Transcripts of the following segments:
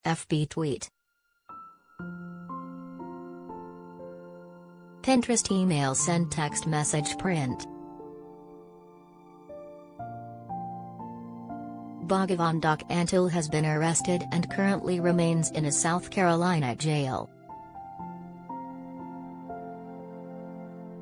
FB tweet. Pinterest email send text message print. Bhagavan Doc Antle has been arrested and currently remains in a South Carolina jail.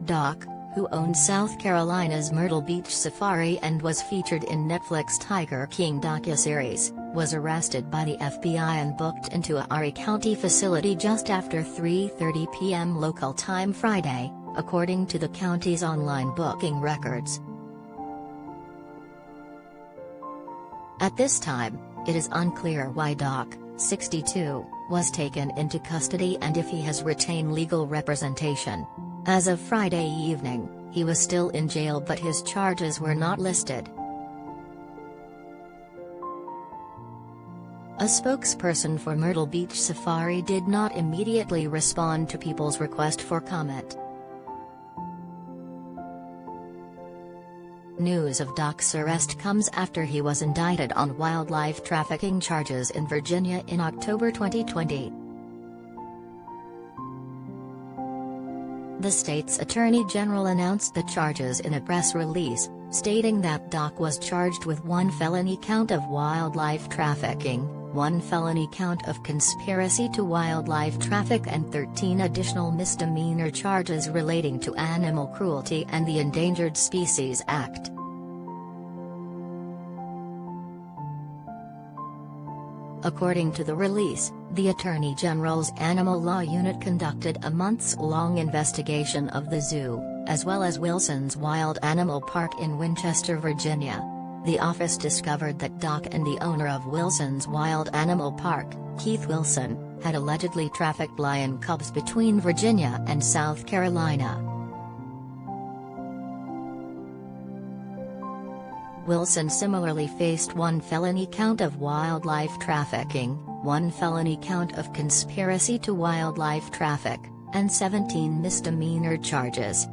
Doc, who owns South Carolina's Myrtle Beach Safari and was featured in Netflix Tiger King docuseries, was arrested by the FBI and booked into a Erie County facility just after 3:30 p.m. local time Friday, according to the county's online booking records. At this time, it is unclear why Doc, 62, was taken into custody and if he has retained legal representation. As of Friday evening, he was still in jail but his charges were not listed. A spokesperson for Myrtle Beach Safari did not immediately respond to people's request for comment. News of Doc's arrest comes after he was indicted on wildlife trafficking charges in Virginia in October 2020. The state's Attorney General announced the charges in a press release, stating that Doc was charged with 1 felony count of wildlife trafficking, 1 felony count of conspiracy to wildlife traffic and 13 additional misdemeanor charges relating to animal cruelty and the Endangered Species Act. According to the release, the Attorney General's Animal Law Unit conducted a months-long investigation of the zoo, as well as Wilson's Wild Animal Park in Winchester, Virginia. The office discovered that Doc and the owner of Wilson's Wild Animal Park, Keith Wilson, had allegedly trafficked lion cubs between Virginia and South Carolina. Wilson similarly faced 1 felony count of wildlife trafficking, 1 felony count of conspiracy to wildlife traffic, and 17 misdemeanor charges.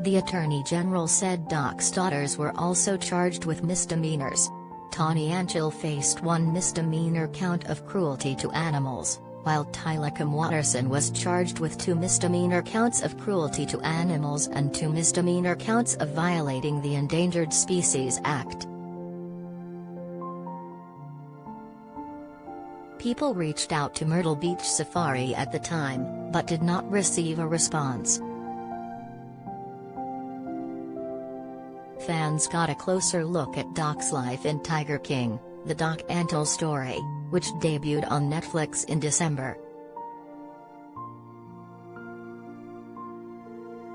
The Attorney General said Doc's daughters were also charged with misdemeanors. Tawny Antle faced 1 misdemeanor count of cruelty to animals, while Tylecum Watterson was charged with 2 misdemeanor counts of cruelty to animals and 2 misdemeanor counts of violating the Endangered Species Act. People reached out to Myrtle Beach Safari at the time, but did not receive a response. Fans got a closer look at Doc's life in Tiger King, the Doc Antle story, which debuted on Netflix in December.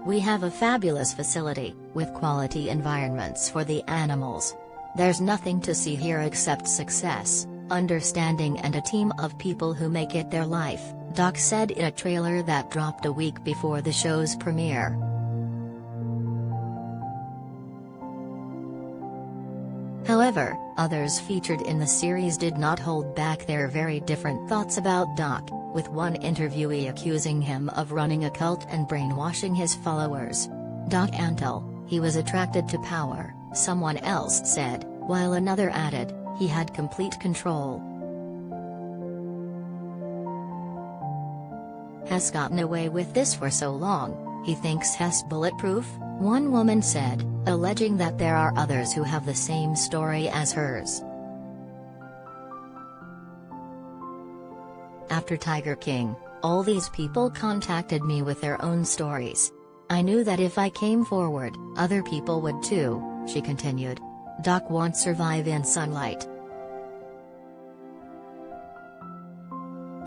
We have a fabulous facility, with quality environments for the animals. There's nothing to see here except success, understanding and a team of people who make it their life, Doc said in a trailer that dropped a week before the show's premiere. However, others featured in the series did not hold back their very different thoughts about Doc, with one interviewee accusing him of running a cult and brainwashing his followers. Doc Antle, he was attracted to power, someone else said, while another added, he had complete control. Has gotten away with this for so long, he thinks he's bulletproof, one woman said, alleging that there are others who have the same story as hers. After Tiger King, all these people contacted me with their own stories. I knew that if I came forward, other people would too, she continued. Doc won't survive in sunlight.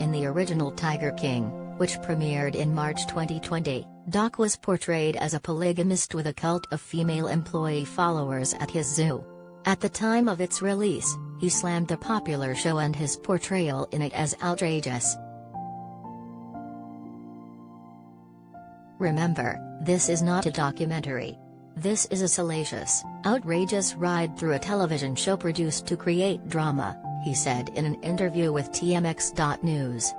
In the original Tiger King, which premiered in March 2020, Doc was portrayed as a polygamist with a cult of female employee followers at his zoo. At the time of its release, he slammed the popular show and his portrayal in it as outrageous. Remember, this is not a documentary. This is a salacious, outrageous ride through a television show produced to create drama, he said in an interview with TMX.News.